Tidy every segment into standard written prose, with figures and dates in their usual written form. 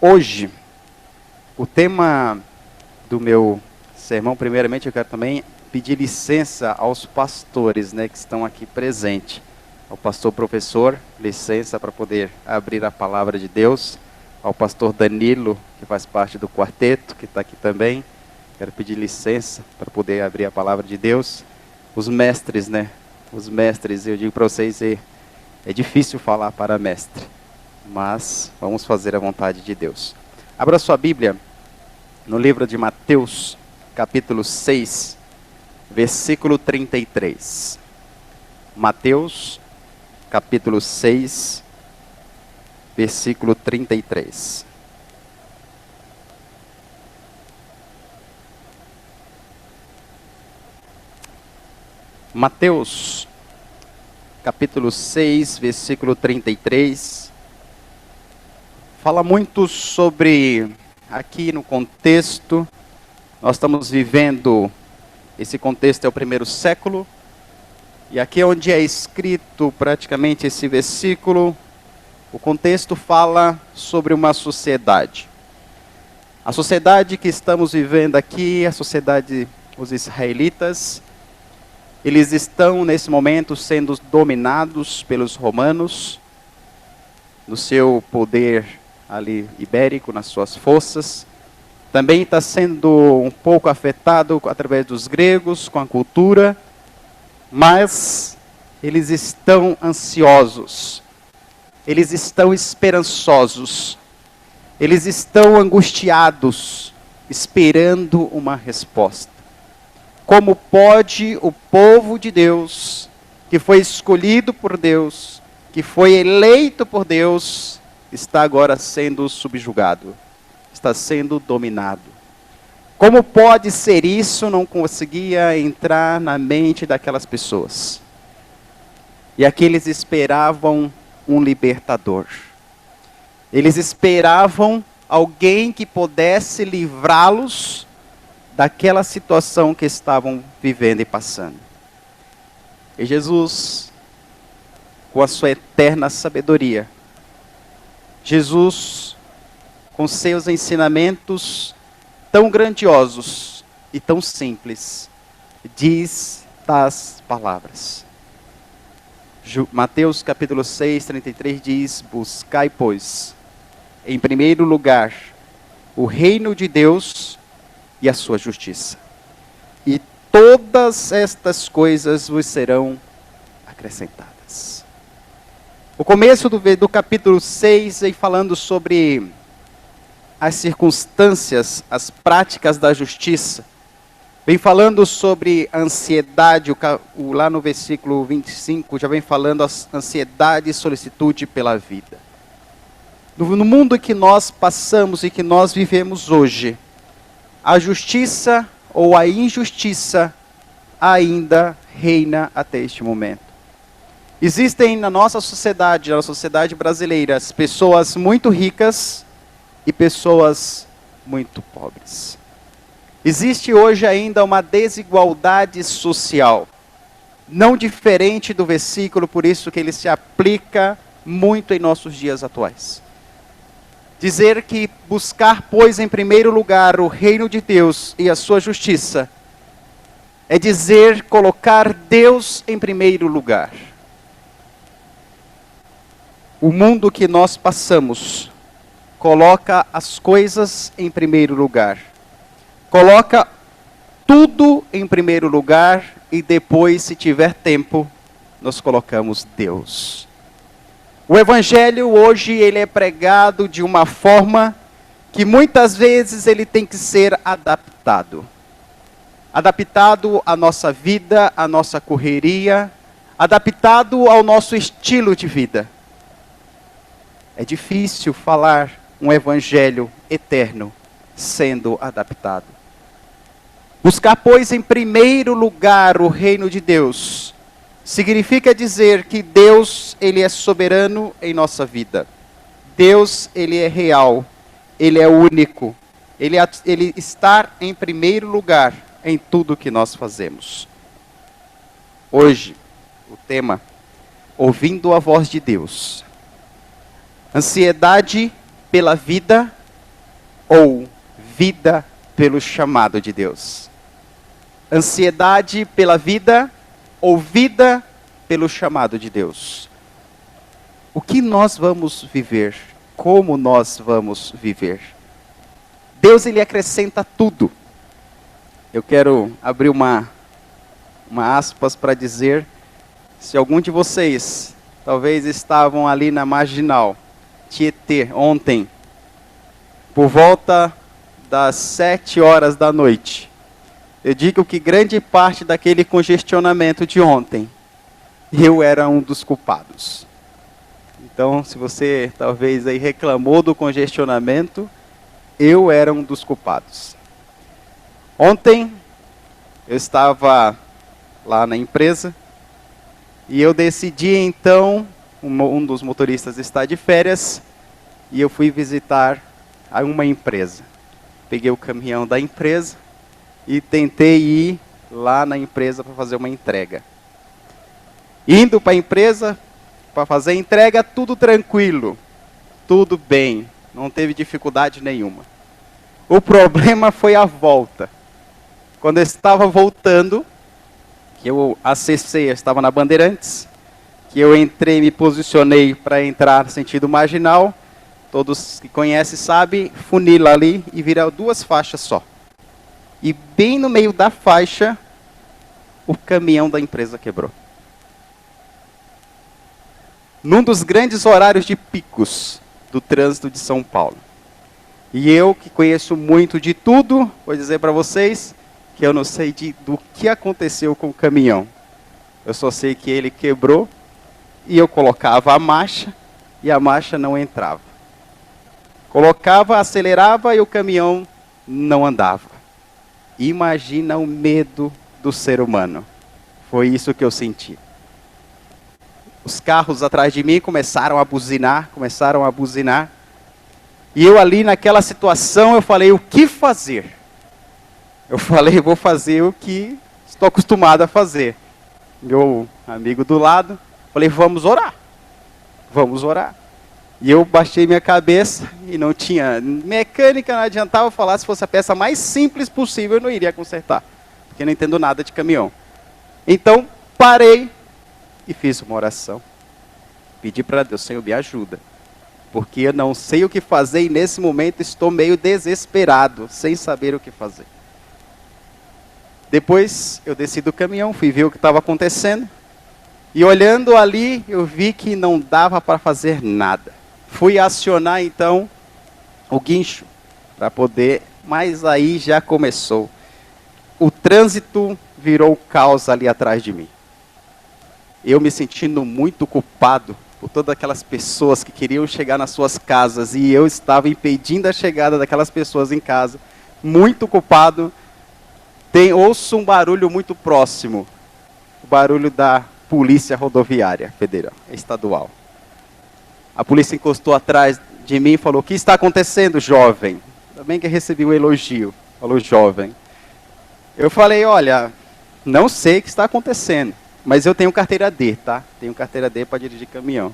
Hoje, o tema do meu sermão, primeiramente eu quero também pedir licença aos pastores, que estão aqui presentes. Ao pastor professor, licença para poder abrir a palavra de Deus. Ao pastor Danilo, que faz parte do quarteto, que está aqui também. Quero pedir licença para poder abrir a palavra de Deus. Os mestres, Os mestres, eu digo para vocês, é difícil falar para mestre. Mas vamos fazer a vontade de Deus. Abra sua Bíblia no livro de Mateus, capítulo 6, versículo 33. Mateus, capítulo 6, versículo 33. Mateus, capítulo 6, versículo 33. Fala muito sobre, aqui no contexto, nós estamos vivendo, esse contexto é o primeiro século, e aqui onde é escrito praticamente esse versículo, o contexto fala sobre uma sociedade. A sociedade que estamos vivendo aqui, a sociedade, os israelitas, eles estão nesse momento sendo dominados pelos romanos, no seu poder ali ibérico, nas suas forças. Também está sendo um pouco afetado através dos gregos, com a cultura, mas eles estão ansiosos, eles estão esperançosos, eles estão angustiados, esperando uma resposta. Como pode o povo de Deus, que foi escolhido por Deus, que foi eleito por Deus, está agora sendo subjugado, está sendo dominado? Como pode ser isso? Não conseguia entrar na mente daquelas pessoas. E aqui eles esperavam um libertador. Eles esperavam alguém que pudesse livrá-los daquela situação que estavam vivendo e passando. E Jesus, com a sua eterna sabedoria, Jesus, com seus ensinamentos tão grandiosos e tão simples, diz tais palavras. Mateus capítulo 6, 33 diz: buscai, pois, em primeiro lugar, o reino de Deus e a sua justiça, e todas estas coisas vos serão acrescentadas. O começo do capítulo 6 vem falando sobre as circunstâncias, as práticas da justiça. Vem falando sobre a ansiedade, lá no versículo 25, já vem falando a ansiedade e solicitude pela vida. No mundo que nós passamos e que nós vivemos hoje, a justiça ou a injustiça ainda reina até este momento. Existem na nossa sociedade brasileira, pessoas muito ricas e pessoas muito pobres. Existe hoje ainda uma desigualdade social, não diferente do versículo, por isso que ele se aplica muito em nossos dias atuais. Dizer que buscar, pois, em primeiro lugar o reino de Deus e a sua justiça, é dizer colocar Deus em primeiro lugar. O mundo que nós passamos coloca as coisas em primeiro lugar. Coloca tudo em primeiro lugar e depois, se tiver tempo, nós colocamos Deus. O evangelho hoje ele é pregado de uma forma que muitas vezes ele tem que ser adaptado. Adaptado à nossa vida, à nossa correria, adaptado ao nosso estilo de vida. É difícil falar um evangelho eterno sendo adaptado. Buscar, pois, em primeiro lugar o reino de Deus, significa dizer que Deus, ele é soberano em nossa vida. Deus, ele é real, ele é único, ele está em primeiro lugar em tudo que nós fazemos. Hoje, o tema, ouvindo a voz de Deus. Ansiedade pela vida ou vida pelo chamado de Deus? Ansiedade pela vida ou vida pelo chamado de Deus? O que nós vamos viver? Como nós vamos viver? Deus, ele acrescenta tudo. Eu quero abrir uma aspas para dizer, se algum de vocês talvez estavam ali na Marginal Tietê ontem, por volta das 7 horas da noite, eu digo que grande parte daquele congestionamento de ontem, eu era um dos culpados. Então, se você talvez aí reclamou do congestionamento, eu era um dos culpados. Ontem, eu estava lá na empresa, e eu decidi então, um dos motoristas está de férias, e eu fui visitar uma empresa. Peguei o caminhão da empresa e tentei ir lá na empresa para fazer uma entrega. Indo para a empresa, para fazer a entrega, tudo tranquilo, tudo bem, não teve dificuldade nenhuma. O problema foi a volta. Quando eu estava voltando, que eu acessei, eu estava na Bandeirantes, que eu entrei, me posicionei para entrar no sentido marginal, todos que conhecem sabem, funila ali e vira 2 faixas só. E bem no meio da faixa, o caminhão da empresa quebrou. Num dos grandes horários de picos do trânsito de São Paulo. E eu, que conheço muito de tudo, vou dizer para vocês que eu não sei do que aconteceu com o caminhão. Eu só sei que ele quebrou e eu colocava a marcha e a marcha não entrava. Colocava, acelerava e o caminhão não andava. Imagina o medo do ser humano. Foi isso que eu senti. Os carros atrás de mim começaram a buzinar. E eu ali naquela situação, eu falei, o que fazer? Eu falei, vou fazer o que estou acostumado a fazer. Meu amigo do lado, falei, vamos orar. Vamos orar. E eu baixei minha cabeça e não tinha mecânica, não adiantava falar, se fosse a peça mais simples possível, eu não iria consertar. Porque eu não entendo nada de caminhão. Então, parei e fiz uma oração. Pedi para Deus, Senhor, me ajuda. Porque eu não sei o que fazer e nesse momento estou meio desesperado, sem saber o que fazer. Depois eu desci do caminhão, fui ver o que estava acontecendo. E olhando ali, eu vi que não dava para fazer nada. Fui acionar então o guincho para poder, mas aí já começou. O trânsito virou caos ali atrás de mim. Eu me sentindo muito culpado por todas aquelas pessoas que queriam chegar nas suas casas e eu estava impedindo a chegada daquelas pessoas em casa. Muito culpado. Ouço um barulho muito próximo. O barulho da Polícia Rodoviária Federal, Estadual. A polícia encostou atrás de mim e falou, o que está acontecendo, jovem? Também que recebi um elogio. Falou, jovem. Eu falei, olha, não sei o que está acontecendo. Mas eu tenho carteira D, tá? Tenho carteira D para dirigir caminhão.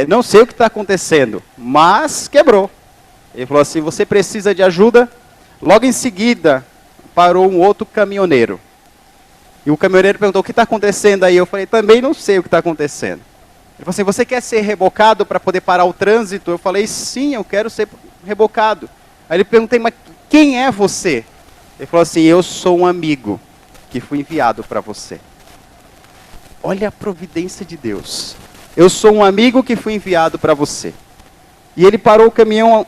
Não sei o que está acontecendo, mas quebrou. Ele falou assim, você precisa de ajuda? Logo em seguida, parou um outro caminhoneiro. E o caminhoneiro perguntou, o que está acontecendo aí? Eu falei, também não sei o que está acontecendo. Ele falou assim, você quer ser rebocado para poder parar o trânsito? Eu falei, sim, eu quero ser rebocado. Aí ele perguntei, mas quem é você? Ele falou assim, eu sou um amigo que fui enviado para você. Olha a providência de Deus. Eu sou um amigo que fui enviado para você. E ele parou o caminhão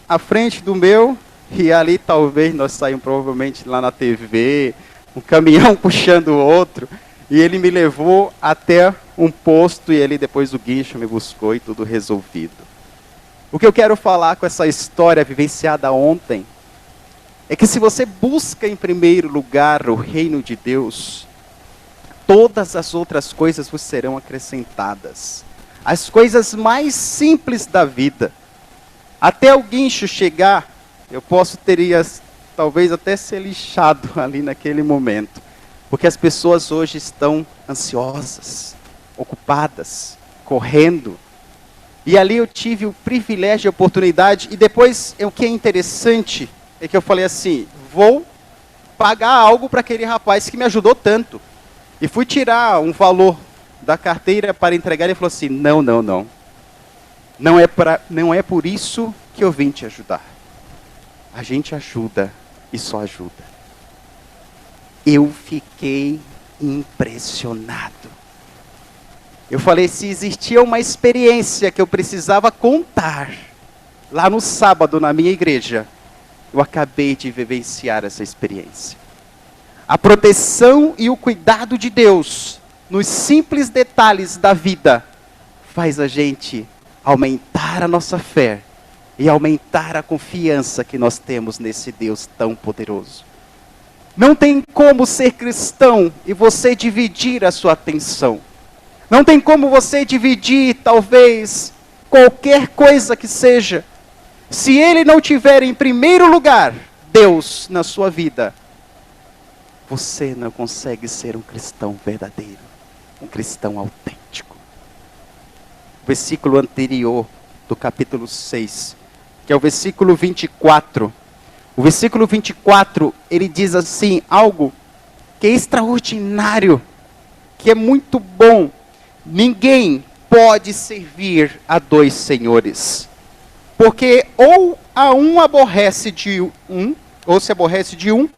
à frente do meu, e ali talvez nós saímos provavelmente lá na TV, um caminhão puxando o outro, e ele me levou até um posto, e ele depois o guincho me buscou e tudo resolvido. O que eu quero falar com essa história vivenciada ontem, é que se você busca em primeiro lugar o reino de Deus, todas as outras coisas vos serão acrescentadas. As coisas mais simples da vida. Até o guincho chegar, eu teria talvez até ser lixado ali naquele momento. Porque as pessoas hoje estão ansiosas, ocupadas, correndo. E ali eu tive o privilégio e a oportunidade, e depois o que é interessante é que eu falei assim, vou pagar algo para aquele rapaz que me ajudou tanto. E fui tirar um valor da carteira para entregar, ele falou assim, não, não, não. Não é por isso que eu vim te ajudar. A gente ajuda e só ajuda. Eu fiquei impressionado. Eu falei, se existia uma experiência que eu precisava contar, lá no sábado na minha igreja, eu acabei de vivenciar essa experiência. A proteção e o cuidado de Deus, nos simples detalhes da vida, faz a gente aumentar a nossa fé e aumentar a confiança que nós temos nesse Deus tão poderoso. Não tem como ser cristão e você dividir a sua atenção. Não tem como você dividir, talvez, qualquer coisa que seja. Se ele não tiver em primeiro lugar Deus na sua vida, você não consegue ser um cristão verdadeiro, um cristão autêntico. O versículo anterior do capítulo 6, que é o versículo 24. O versículo 24, ele diz assim, algo que é extraordinário, que é muito bom. Ninguém pode servir a dois senhores, porque ou a um aborrece de um, ou se aborrece de um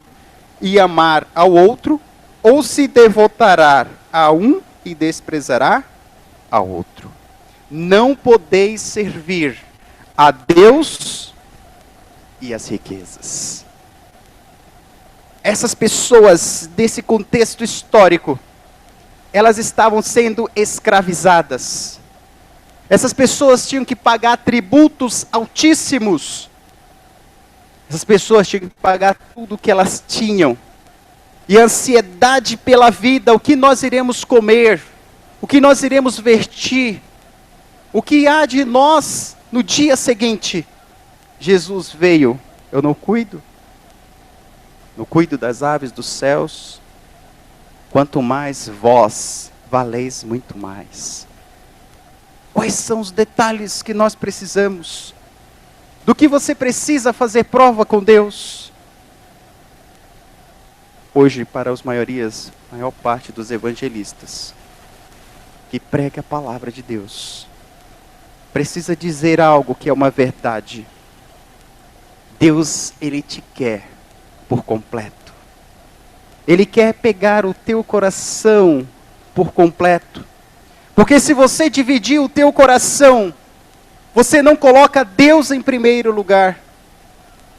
e amar ao outro, ou se devotará a um e desprezará ao outro. Não podeis servir a Deus e as riquezas. Essas pessoas desse contexto histórico, elas estavam sendo escravizadas. Essas pessoas tinham que pagar tributos altíssimos. Essas pessoas tinham que pagar tudo o que elas tinham. E a ansiedade pela vida, o que nós iremos comer, o que nós iremos vestir, o que há de nós no dia seguinte. Jesus veio, eu não cuido das aves dos céus, quanto mais vós valeis muito mais. Quais são os detalhes que nós precisamos? Do que você precisa fazer prova com Deus? Hoje, para a maior parte dos evangelistas, que prega a palavra de Deus, precisa dizer algo que é uma verdade. Deus, Ele te quer por completo. Ele quer pegar o teu coração por completo. Porque se você dividir o teu coração, você não coloca Deus em primeiro lugar.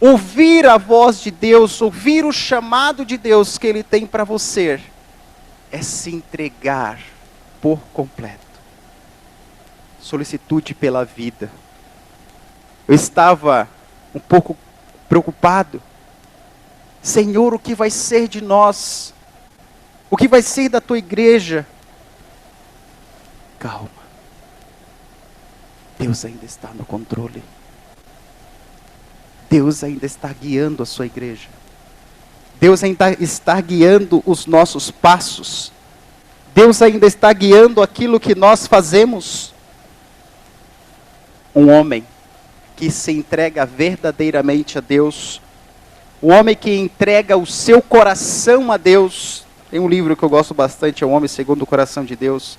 Ouvir a voz de Deus, ouvir o chamado de Deus que Ele tem para você, é se entregar por completo. Solicitude pela vida. Eu estava um pouco preocupado. Senhor, o que vai ser de nós? O que vai ser da tua igreja? Calma. Deus ainda está no controle. Deus ainda está guiando a sua igreja. Deus ainda está guiando os nossos passos. Deus ainda está guiando aquilo que nós fazemos. Um homem que se entrega verdadeiramente a Deus, um homem que entrega o seu coração a Deus. Tem um livro que eu gosto bastante, é O Homem Segundo o Coração de Deus.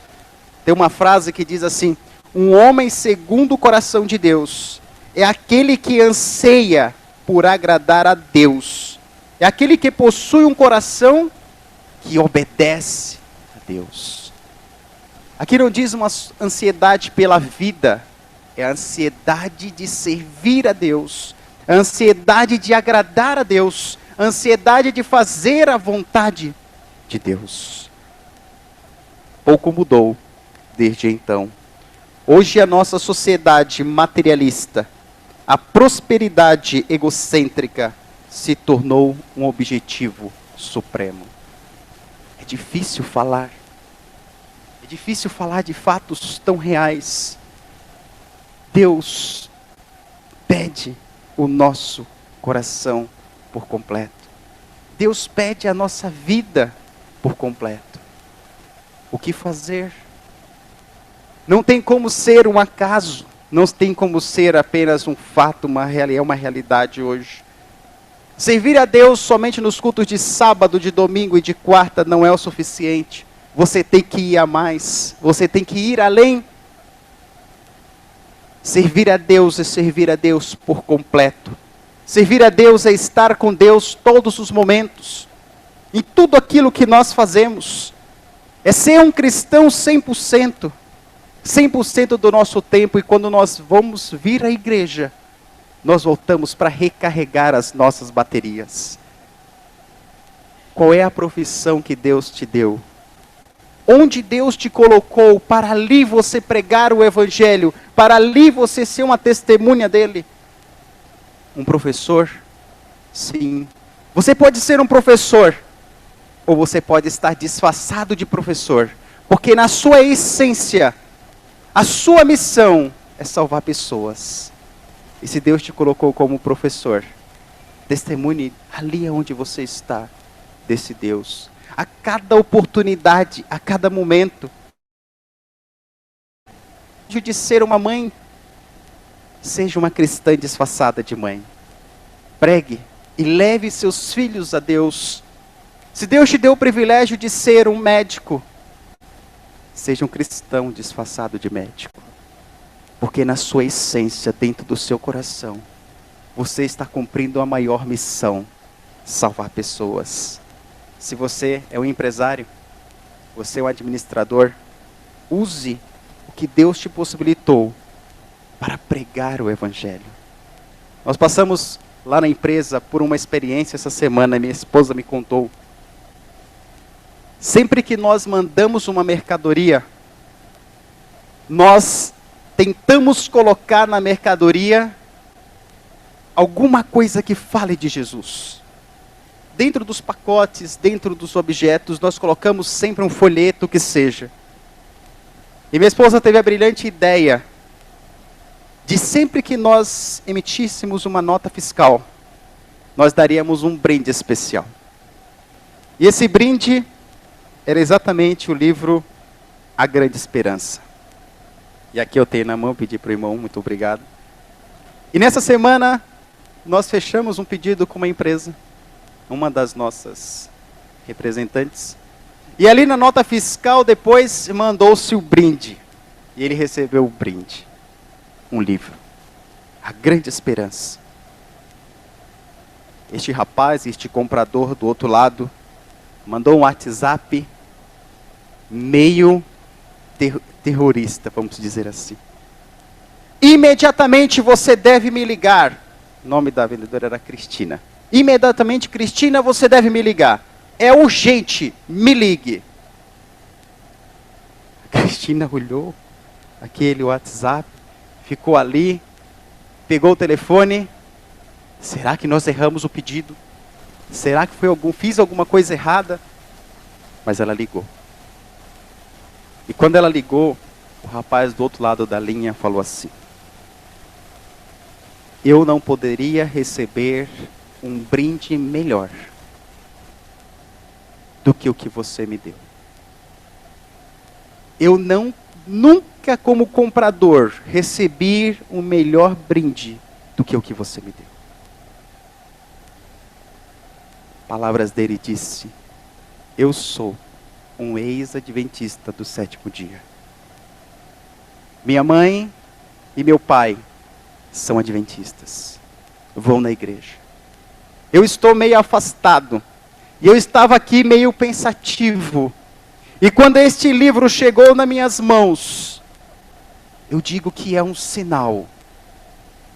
Tem uma frase que diz assim: um homem segundo o coração de Deus é aquele que anseia por agradar a Deus. É aquele que possui um coração que obedece a Deus. Aqui não diz uma ansiedade pela vida, é a ansiedade de servir a Deus, a ansiedade de agradar a Deus, a ansiedade de fazer a vontade de Deus. Pouco mudou desde então. Hoje a nossa sociedade materialista, a prosperidade egocêntrica se tornou um objetivo supremo. É difícil falar de fatos tão reais. Deus pede o nosso coração por completo. Deus pede a nossa vida por completo. O que fazer? Não tem como ser um acaso. não tem como ser apenas um fato, é uma realidade hoje. Servir a Deus somente nos cultos de sábado, de domingo e de quarta não é o suficiente. Você tem que ir a mais, você tem que ir além. Servir a Deus é servir a Deus por completo. Servir a Deus é estar com Deus todos os momentos, em tudo aquilo que nós fazemos. É ser um cristão 100%, 100% do nosso tempo, e quando nós vamos vir à igreja, nós voltamos para recarregar as nossas baterias. Qual é a profissão que Deus te deu? Onde Deus te colocou para ali você pregar o evangelho, para ali você ser uma testemunha dele? Um professor? Sim. Você pode ser um professor, ou você pode estar disfarçado de professor, porque na sua essência, a sua missão é salvar pessoas. E se Deus te colocou como professor, testemunhe ali onde você está, desse Deus. A cada oportunidade, a cada momento. De ser uma mãe, seja uma cristã disfarçada de mãe. Pregue e leve seus filhos a Deus. Se Deus te deu o privilégio de ser um médico, seja um cristão disfarçado de médico. Porque na sua essência, dentro do seu coração, você está cumprindo a maior missão: salvar pessoas. Se você é um empresário, você é um administrador, use o que Deus te possibilitou para pregar o evangelho. Nós passamos lá na empresa por uma experiência essa semana, minha esposa me contou. Sempre que nós mandamos uma mercadoria, nós tentamos colocar na mercadoria alguma coisa que fale de Jesus. Dentro dos pacotes, dentro dos objetos, nós colocamos sempre um folheto que seja. E minha esposa teve a brilhante ideia de sempre que nós emitíssemos uma nota fiscal, nós daríamos um brinde especial. E esse brinde era exatamente o livro A Grande Esperança. E aqui eu tenho na mão, pedi para o irmão, muito obrigado. E nessa semana, nós fechamos um pedido com uma empresa, uma das nossas representantes. E ali na nota fiscal, depois mandou-se o brinde. E ele recebeu o brinde. Um livro. A Grande Esperança. Este rapaz, este comprador do outro lado, mandou um WhatsApp meio terrorista, vamos dizer assim. Imediatamente você deve me ligar. O nome da vendedora era Cristina. Imediatamente, Cristina, você deve me ligar. É urgente, me ligue. A Cristina olhou aquele WhatsApp, ficou ali, pegou o telefone. Será que nós erramos o pedido? Será que fiz alguma coisa errada? Mas ela ligou. E quando ela ligou, o rapaz do outro lado da linha falou assim: eu não poderia receber um brinde melhor do que o que você me deu. Eu nunca como comprador recebi um melhor brinde do que o que você me deu. Palavras dele disse: eu sou um ex-adventista do sétimo dia. Minha mãe e meu pai são adventistas. Vão na igreja. Eu estou meio afastado. E eu estava aqui meio pensativo. E quando este livro chegou nas minhas mãos, eu digo que é um sinal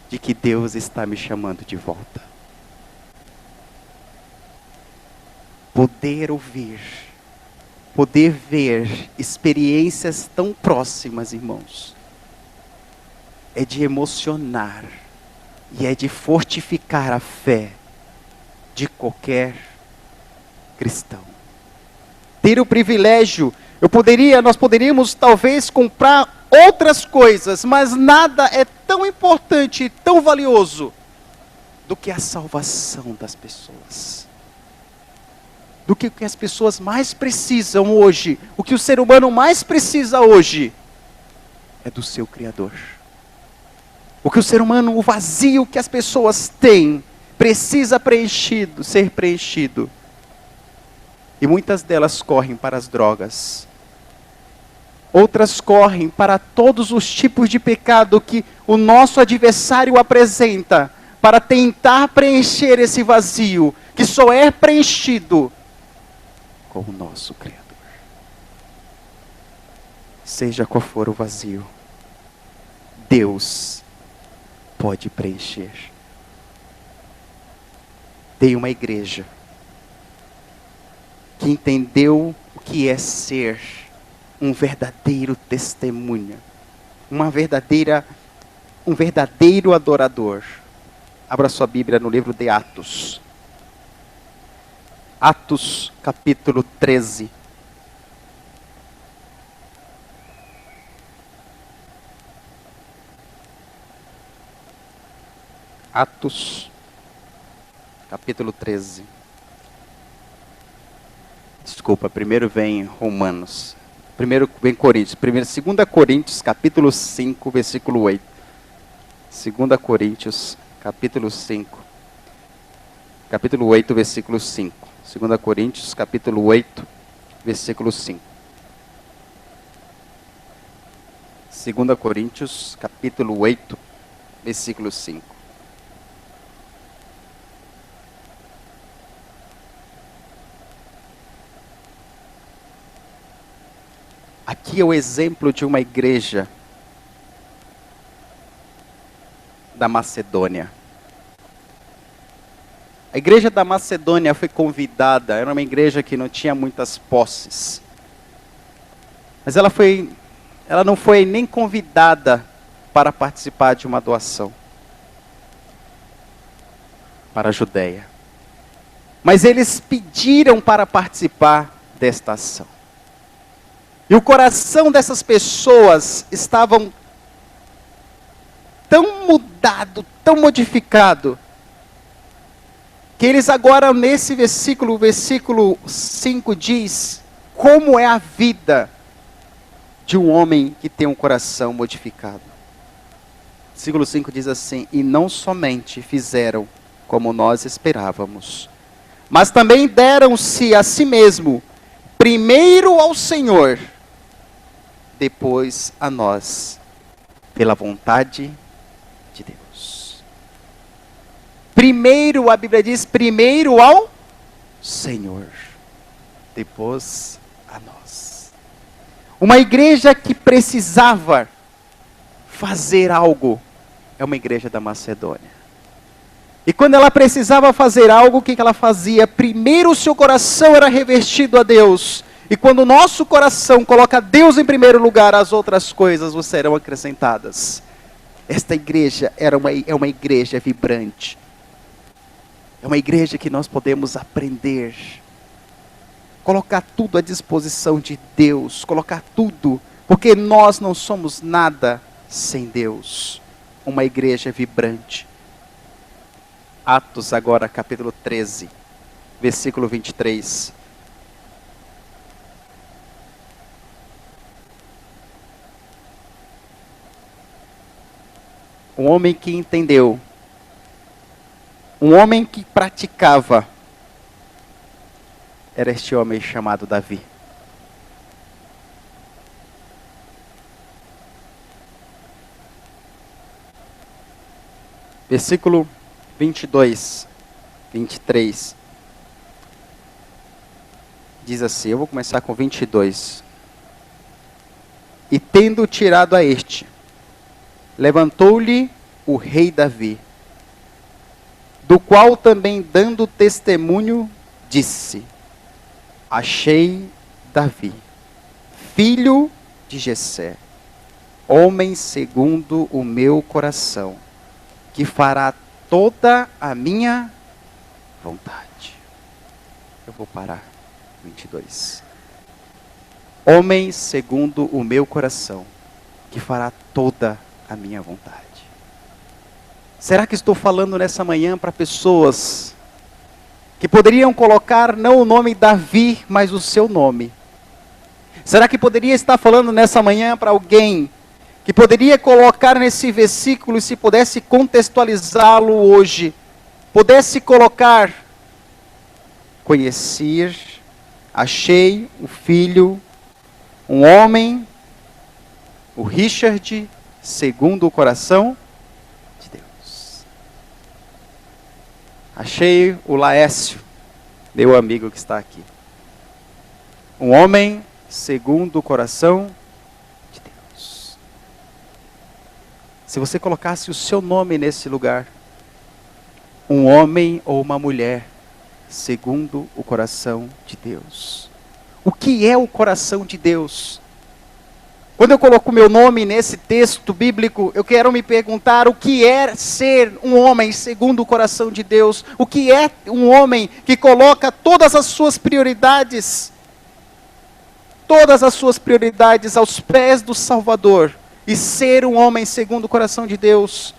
de que Deus está me chamando de volta. Poder ouvir, poder ver experiências tão próximas, irmãos, é de emocionar e é de fortificar a fé de qualquer cristão. Ter o privilégio, nós poderíamos talvez comprar outras coisas, mas nada é tão importante, tão valioso, do que a salvação das pessoas. Do que o que as pessoas mais precisam hoje, o que o ser humano mais precisa hoje, é do seu Criador. O que o ser humano, o vazio que as pessoas têm, precisa ser preenchido. E muitas delas correm para as drogas. Outras correm para todos os tipos de pecado que o nosso adversário apresenta, para tentar preencher esse vazio, que só é preenchido com o nosso Criador. Seja qual for o vazio, Deus pode preencher. Tem uma igreja que entendeu o que é ser um verdadeiro testemunha, um verdadeiro adorador. Abra sua Bíblia no livro de Atos. Atos capítulo 13. Atos capítulo 13. Desculpa, primeiro vem Romanos. Primeiro vem Coríntios. 2 Coríntios, capítulo 5, versículo 8. 2 Coríntios, capítulo 5. Capítulo 8, versículo 5. 2 Coríntios, capítulo 8, versículo 5. 2 Coríntios, capítulo 8, versículo 5. Aqui é o exemplo de uma igreja da Macedônia. A igreja da Macedônia foi convidada, era uma igreja que não tinha muitas posses. Mas ela não foi nem convidada para participar de uma doação para a Judeia. Mas eles pediram para participar desta ação. E o coração dessas pessoas estavam tão mudado, tão modificado, que eles agora nesse versículo, o versículo 5 diz, como é a vida de um homem que tem um coração modificado. Versículo 5 diz assim, e não somente fizeram como nós esperávamos, mas também deram-se a si mesmo, primeiro ao Senhor, depois a nós, pela vontade de Deus. Primeiro, a Bíblia diz, primeiro ao Senhor, depois a nós. Uma igreja que precisava fazer algo, é uma igreja da Macedônia. E quando ela precisava fazer algo, o que ela fazia? Primeiro o seu coração era revestido a Deus. E quando o nosso coração coloca Deus em primeiro lugar, as outras coisas vos serão acrescentadas. Esta igreja é uma igreja vibrante. É uma igreja que nós podemos aprender. Colocar tudo à disposição de Deus. Colocar tudo. Porque nós não somos nada sem Deus. Uma igreja vibrante. Atos agora, capítulo 13, versículo 23. Um homem que entendeu, um homem que praticava, era este homem chamado Davi. Versículo 22, 23. Diz assim, eu vou começar com 22. E tendo tirado a este, levantou-lhe o rei Davi, do qual também dando testemunho, disse, achei Davi, filho de Jessé, homem segundo o meu coração, que fará toda a minha vontade. Eu vou parar, 22. Homem segundo o meu coração, que fará toda a minha vontade. Será que estou falando nessa manhã para pessoas que poderiam colocar não o nome Davi, mas o seu nome? Será que poderia estar falando nessa manhã para alguém que poderia colocar nesse versículo, se pudesse contextualizá-lo hoje, pudesse colocar: conheci, achei o filho, um homem, o Richard, segundo o coração de Deus. Achei o Laércio, meu amigo que está aqui. Um homem segundo o coração de Deus. Se você colocasse o seu nome nesse lugar, um homem ou uma mulher segundo o coração de Deus. O que é o coração de Deus? Quando eu coloco meu nome nesse texto bíblico, eu quero me perguntar o que é ser um homem segundo o coração de Deus. O que é um homem que coloca todas as suas prioridades aos pés do Salvador, e ser um homem segundo o coração de Deus.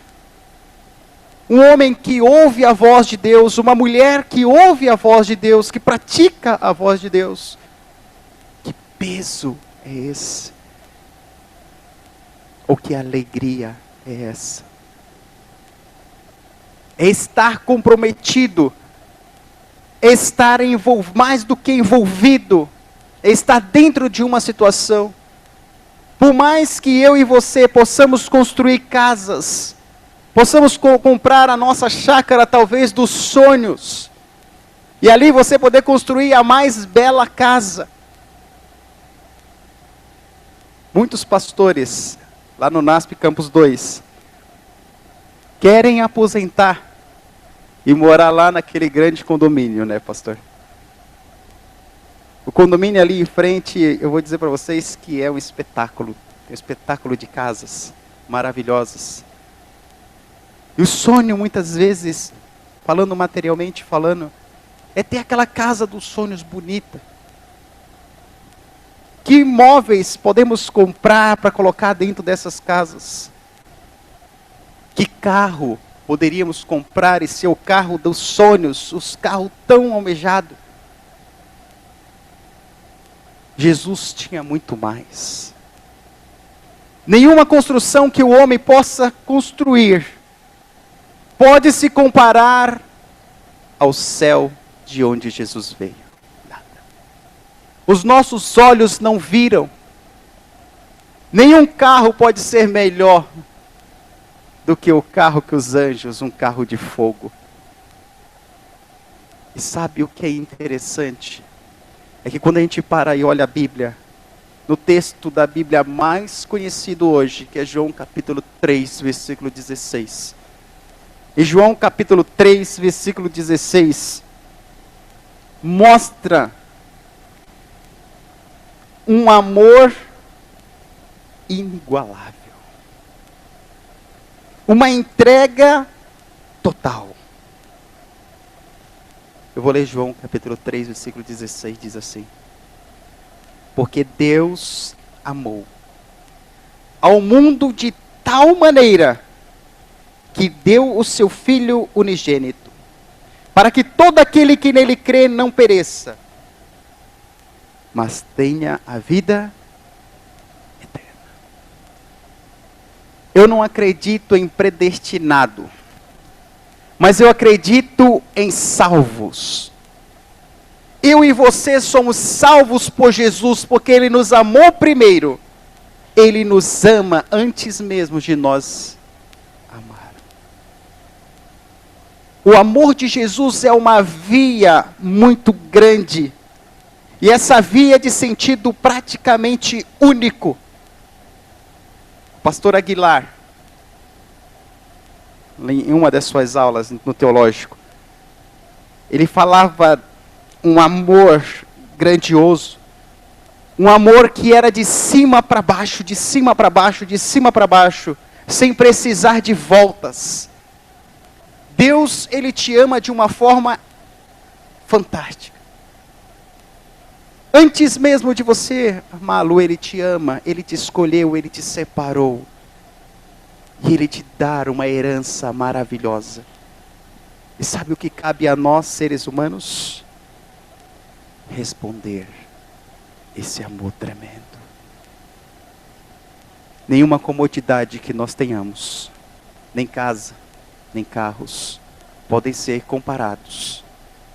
Um homem que ouve a voz de Deus, uma mulher que ouve a voz de Deus, que pratica a voz de Deus. Que peso é esse? Ou que alegria é essa? É estar comprometido, é estar mais do que envolvido, é estar dentro de uma situação. Por mais que eu e você possamos construir casas, possamos comprar a nossa chácara talvez dos sonhos, e ali você poder construir a mais bela casa. Muitos pastores, lá no NASP Campus 2, querem aposentar e morar lá naquele grande condomínio, né, pastor? O condomínio ali em frente, eu vou dizer para vocês que é um espetáculo de casas maravilhosas. E o sonho, muitas vezes, falando materialmente falando, é ter aquela casa dos sonhos bonita. Que imóveis podemos comprar para colocar dentro dessas casas? Que carro poderíamos comprar e ser o carro dos sonhos, os carros tão almejados? Jesus tinha muito mais. Nenhuma construção que o homem possa construir pode se comparar ao céu de onde Jesus veio. Nada. Os nossos olhos não viram. Nenhum carro pode ser melhor do que o carro que os anjos, um carro de fogo. E sabe o que é interessante? É que quando a gente para e olha a Bíblia, no texto da Bíblia mais conhecido hoje, que é João capítulo 3, versículo 16. Em João capítulo 3, versículo 16, mostra um amor inigualável. Uma entrega total. Eu vou ler João capítulo 3, versículo 16, diz assim: porque Deus amou ao mundo de tal maneira que deu o seu Filho unigênito, para que todo aquele que nele crê não pereça, mas tenha a vida eterna. Eu não acredito em predestinado, mas eu acredito em salvos. Eu e você somos salvos por Jesus, porque Ele nos amou primeiro. Ele nos ama antes mesmo de nós amar. O amor de Jesus é uma via muito grande. E essa via é de sentido praticamente único. O pastor Aguilar, em uma das suas aulas no teológico, ele falava um amor grandioso, um amor que era de cima para baixo, de cima para baixo, de cima para baixo, sem precisar de voltas. Deus, Ele te ama de uma forma fantástica. Antes mesmo de você amá-lo, Ele te ama, Ele te escolheu, Ele te separou. E Ele te dá uma herança maravilhosa. E sabe o que cabe a nós, seres humanos? Responder esse amor tremendo. Nenhuma comodidade que nós tenhamos, nem casa, nem carros, podem ser comparados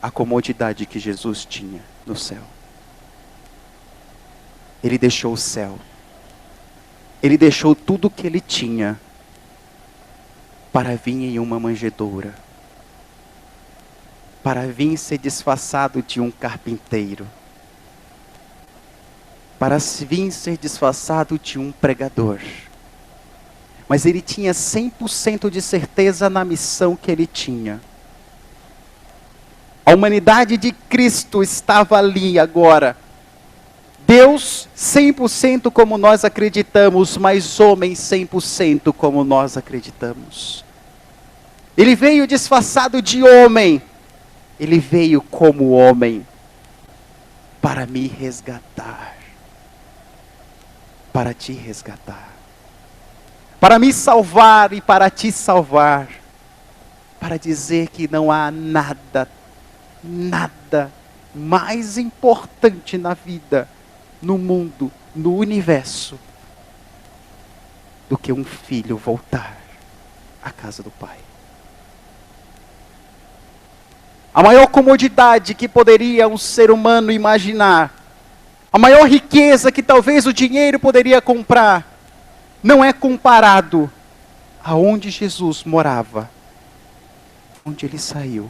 à comodidade que Jesus tinha no céu. Ele deixou o céu. Ele deixou tudo o que ele tinha para vir em uma manjedoura. Para vir ser disfarçado de um carpinteiro. Para vir ser disfarçado de um pregador. Mas ele tinha 100% de certeza na missão que ele tinha. A humanidade de Cristo estava ali agora. Deus 100% como nós acreditamos, mas homem 100% como nós acreditamos. Ele veio disfarçado de homem. Ele veio como homem para me resgatar. Para te resgatar. Para me salvar e para te salvar. Para dizer que não há nada mais importante na vida, no mundo, no universo, do que um filho voltar à casa do Pai. A maior comodidade que poderia um ser humano imaginar, a maior riqueza que talvez o dinheiro poderia comprar, não é comparado aonde Jesus morava, onde ele saiu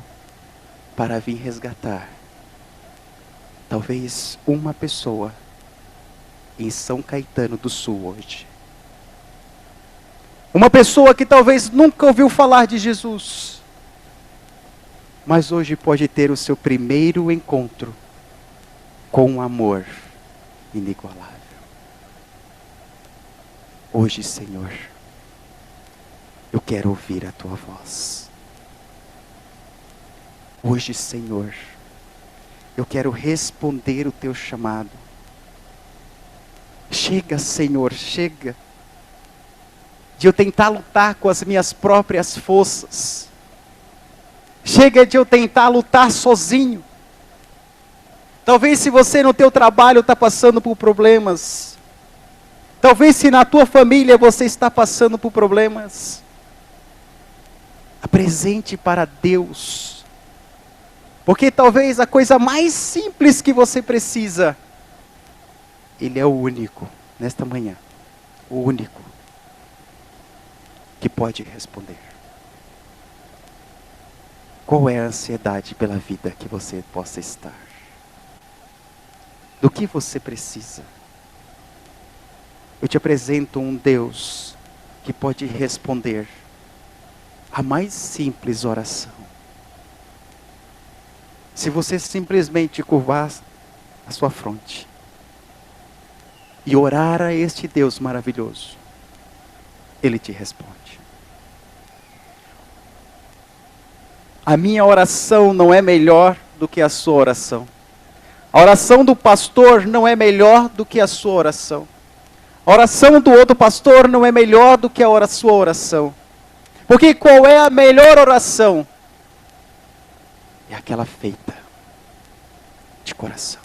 para vir resgatar talvez uma pessoa em São Caetano do Sul hoje. Uma pessoa que talvez nunca ouviu falar de Jesus, mas hoje pode ter o seu primeiro encontro com um amor inigualável. Hoje, Senhor, eu quero ouvir a Tua voz. Hoje, Senhor, eu quero responder o Teu chamado. Chega, Senhor, chega de eu tentar lutar com as minhas próprias forças. Chega de eu tentar lutar sozinho. Talvez se você no teu trabalho está passando por problemas. Talvez se na tua família você está passando por problemas. Apresente para Deus. Porque talvez a coisa mais simples que você precisa, Ele é o único, nesta manhã, o único que pode responder. Qual é a ansiedade pela vida que você possa estar? Do que você precisa? Eu te apresento um Deus que pode responder a mais simples oração. Se você simplesmente curvar a sua fronte e orar a este Deus maravilhoso, Ele te responde. A minha oração não é melhor do que a sua oração. A oração do pastor não é melhor do que a sua oração. A oração do outro pastor não é melhor do que a sua oração. Porque qual é a melhor oração? É aquela feita de coração.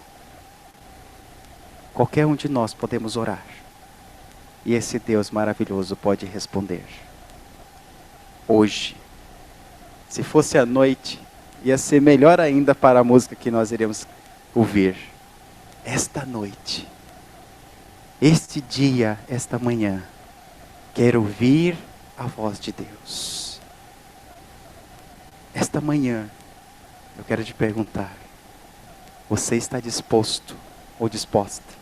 Qualquer um de nós podemos orar. E esse Deus maravilhoso pode responder. Hoje. Se fosse à noite, ia ser melhor ainda para a música que nós iremos ouvir. Esta noite, este dia, esta manhã, quero ouvir a voz de Deus. Esta manhã, eu quero te perguntar, você está disposto ou disposta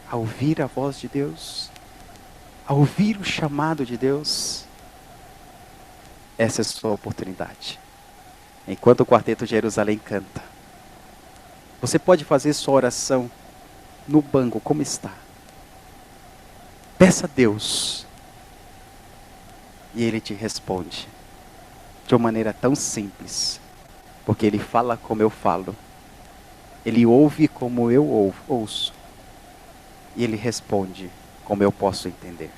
a ouvir a voz de Deus? A ouvir o chamado de Deus? Essa é a sua oportunidade. Enquanto o Quarteto Jerusalém canta, você pode fazer sua oração no banco, como está. Peça a Deus. E Ele te responde. De uma maneira tão simples. Porque Ele fala como eu falo. Ele ouve como eu ouço. E Ele responde como eu posso entender.